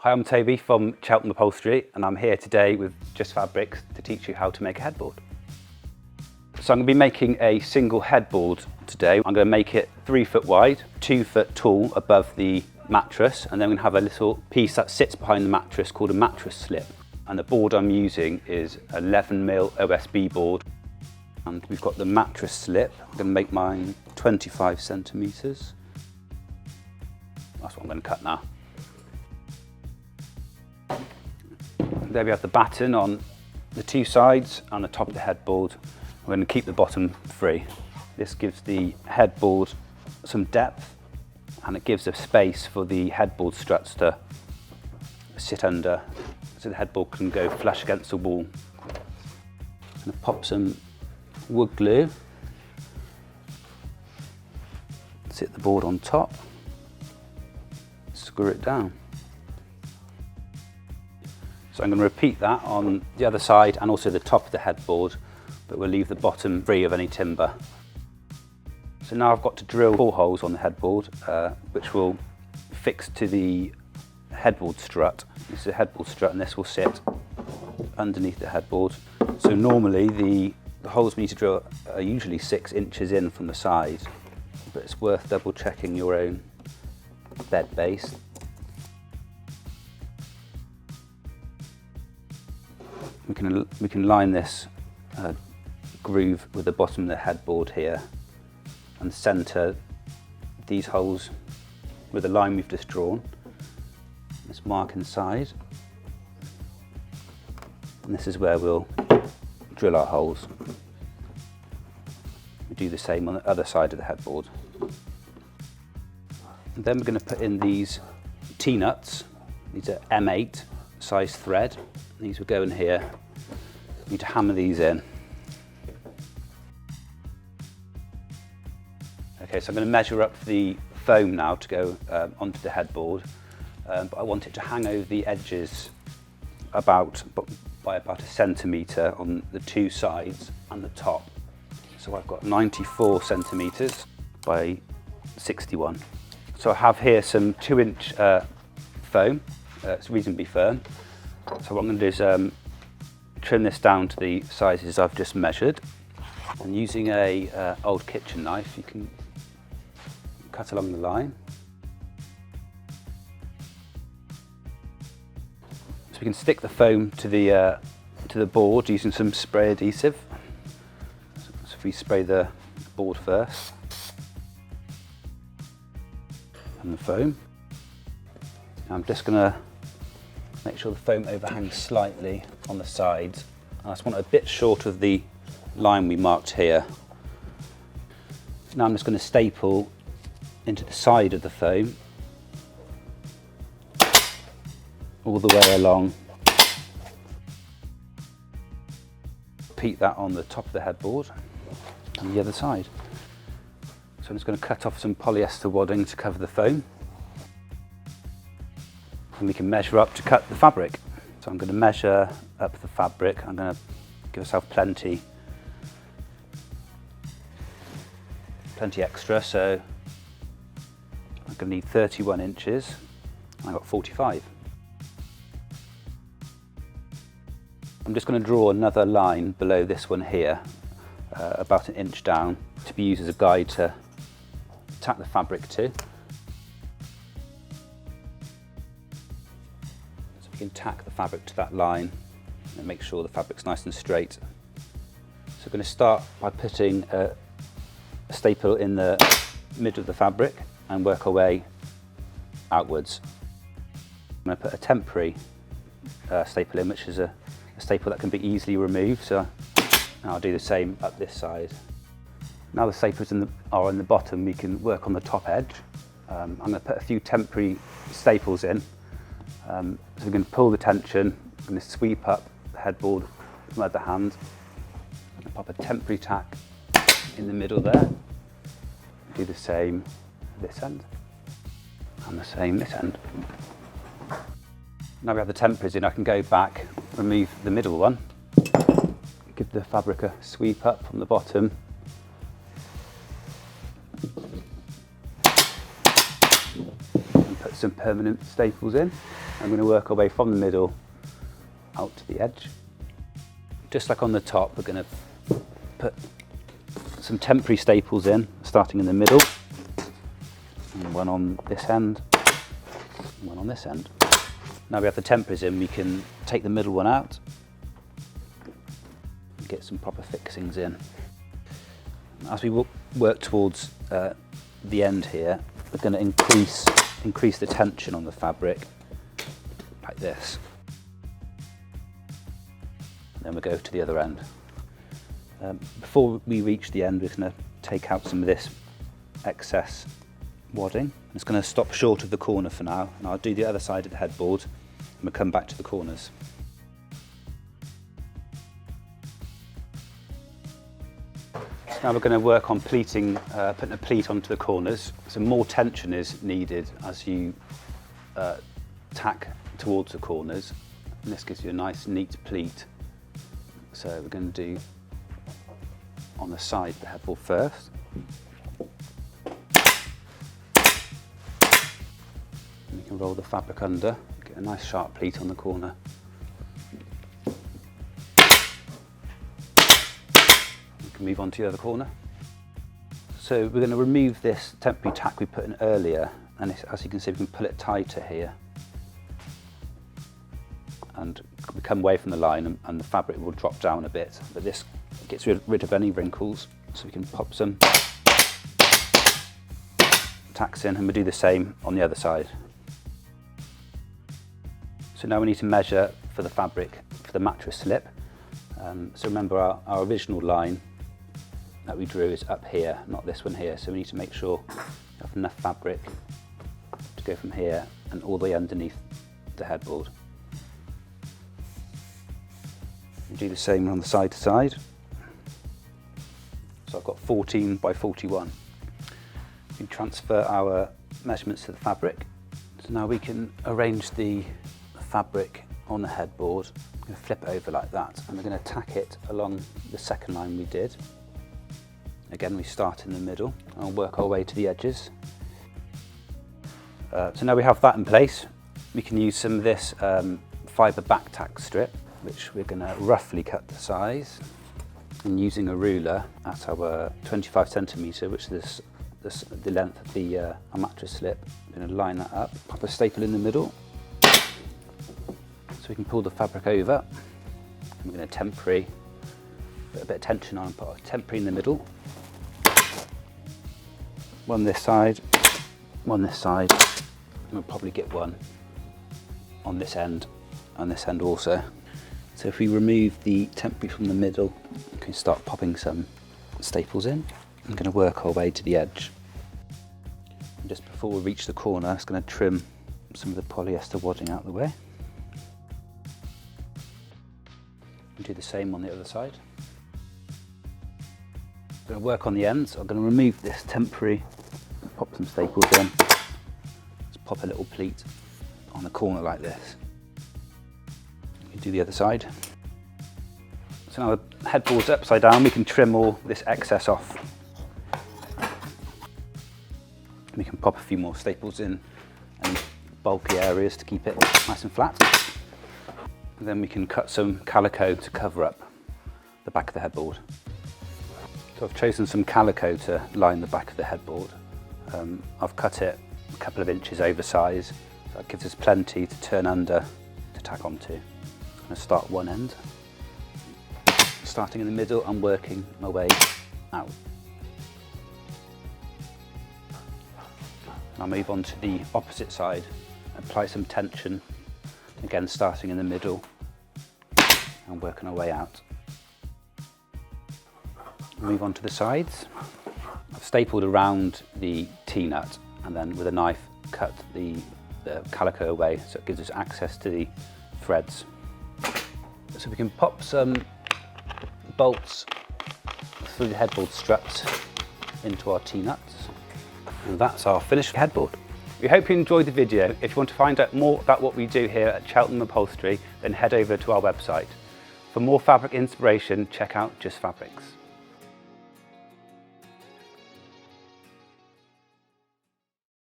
Hi, I'm Toby from Cheltenham Upholstery and I'm here today with Just Fabrics to teach you how to make a headboard. So I'm going to be making a single headboard today. I'm going to make it 3 foot wide, 2 foot tall above the mattress, and then we're going to have a little piece that sits behind the mattress called a mattress slip. And the board I'm using is 11mm OSB board. And we've got the mattress slip. I'm going to make mine 25 centimetres. That's what I'm going to cut now. There we have the batten on the 2 sides and the top of the headboard. We're going to keep the bottom free. This gives the headboard some depth and it gives a space for the headboard struts to sit under so the headboard can go flush against the wall. I'm going to pop some wood glue, sit the board on top, screw it down. So I'm going to repeat that on the other side and also the top of the headboard, but we'll leave the bottom free of any timber. So now I've got to drill 4 holes on the headboard, which will fix to the headboard strut. This is a headboard strut and this will sit underneath the headboard. So normally the holes we need to drill are usually 6 inches in from the side, but it's worth double checking your own bed base. We can line this groove with the bottom of the headboard here and centre these holes with the line we've just drawn. Let's mark inside, and this is where we'll drill our holes. We do the same on the other side of the headboard. And then we're going to put in these T-nuts. These are M8 size thread. These will go in here. You need to hammer these in. Okay, so I'm going to measure up the foam now to go onto the headboard, but I want it to hang over the edges by about 1 centimetre on the 2 sides and the top. So I've got 94 centimetres by 61. So I have here some 2-inch foam. It's reasonably firm. So what I'm going to do is trim this down to the sizes I've just measured. And using a old kitchen knife, you can cut along the line. So we can stick the foam to the board using some spray adhesive. So if we spray the board first and the foam, I'm just going to make sure the foam overhangs slightly on the sides. I just want it a bit short of the line we marked here. Now I'm just going to staple into the side of the foam all the way along. Repeat that on the top of the headboard and the other side. So I'm just going to cut off some polyester wadding to cover the foam. And we can measure up to cut the fabric. So I'm going to measure up the fabric. I'm going to give myself plenty extra, so I'm going to need 31 inches. I've got 45. I'm just going to draw another line below this one here, about 1 inch down, to be used as a guide to tack the fabric to. You can tack the fabric to that line and make sure the fabric's nice and straight. So we're going to start by putting a staple in the middle of the fabric and work our way outwards. I'm going to put a temporary staple in, which is a staple that can be easily removed, so I'll do the same up this side. Now the staples are in the bottom, we can work on the top edge. I'm going to put a few temporary staples in. So we're going to pull the tension, I'm going to sweep up the headboard with my other hand, and pop a temporary tack in the middle there. Do the same this end, and the same this end. Now we have the temporaries in, I can go back, remove the middle one, give the fabric a sweep up from the bottom, and put some permanent staples in. I'm going to work our way from the middle out to the edge. Just like on the top, we're going to put some temporary staples in, starting in the middle, and one on this end, and one on this end. Now we have the temporaries in, we can take the middle one out and get some proper fixings in. As we work towards the end here, we're going to increase the tension on the fabric like this. And then we'll go to the other end. Before we reach the end, we're going to take out some of this excess wadding. It's going to stop short of the corner for now, and I'll do the other side of the headboard and we'll come back to the corners. Now we're going to work on pleating, putting a pleat onto the corners. So more tension is needed as you tack towards the corners. And this gives you a nice neat pleat. So we're going to do on the side of the headboard first. And you can roll the fabric under, get a nice sharp pleat on the corner. Move on to the other corner. So we're going to remove this temporary tack we put in earlier, and as you can see we can pull it tighter here and we come away from the line, and the fabric will drop down a bit, but this gets rid of any wrinkles. So we can pop some tacks in, and we'll do the same on the other side. So now we need to measure for the fabric for the mattress slip. So remember our original line that we drew is up here, not this one here, so we need to make sure we have enough fabric to go from here and all the way underneath the headboard. We'll do the same on the side to side. So I've got 14 by 41. We can transfer our measurements to the fabric. So now we can arrange the fabric on the headboard. We're going to flip it over like that, and we're going to tack it along the second line we did. Again, we start in the middle and work our way to the edges. So now we have that in place, we can use some of this fibre back tack strip, which we're going to roughly cut the size. And using a ruler at our 25 centimetre, which is the length of the our mattress slip, we're going to line that up, pop a staple in the middle, so we can pull the fabric over. And we're going to temporary, put a bit of tension on and put a temporary in the middle. One this side, and we'll probably get one on this end and this end also. So if we remove the temporary from the middle, we can start popping some staples in. I'm going to work our way to the edge. And just before we reach the corner, I'm just going to trim some of the polyester wadding out of the way. And do the same on the other side. I'm going to work on the ends. I'm going to remove this temporary, pop some staples in. Just pop a little pleat on the corner like this. You can do the other side. So now the headboard's upside down, we can trim all this excess off. We can pop a few more staples in and bulky areas to keep it nice and flat. And then we can cut some calico to cover up the back of the headboard. So I've chosen some calico to line the back of the headboard. I've cut it a couple of inches oversize, so that gives us plenty to turn under to tack onto. I'm going to start one end, starting in the middle and working my way out. I'll move on to the opposite side, apply some tension, again starting in the middle and working our way out. Move on to the sides. I've stapled around the T-nut and then with a knife cut the calico away, so it gives us access to the threads. So we can pop some bolts through the headboard struts into our T-nuts. And that's our finished headboard. We hope you enjoyed the video. If you want to find out more about what we do here at Cheltenham Upholstery, then head over to our website. For more fabric inspiration, check out Just Fabrics.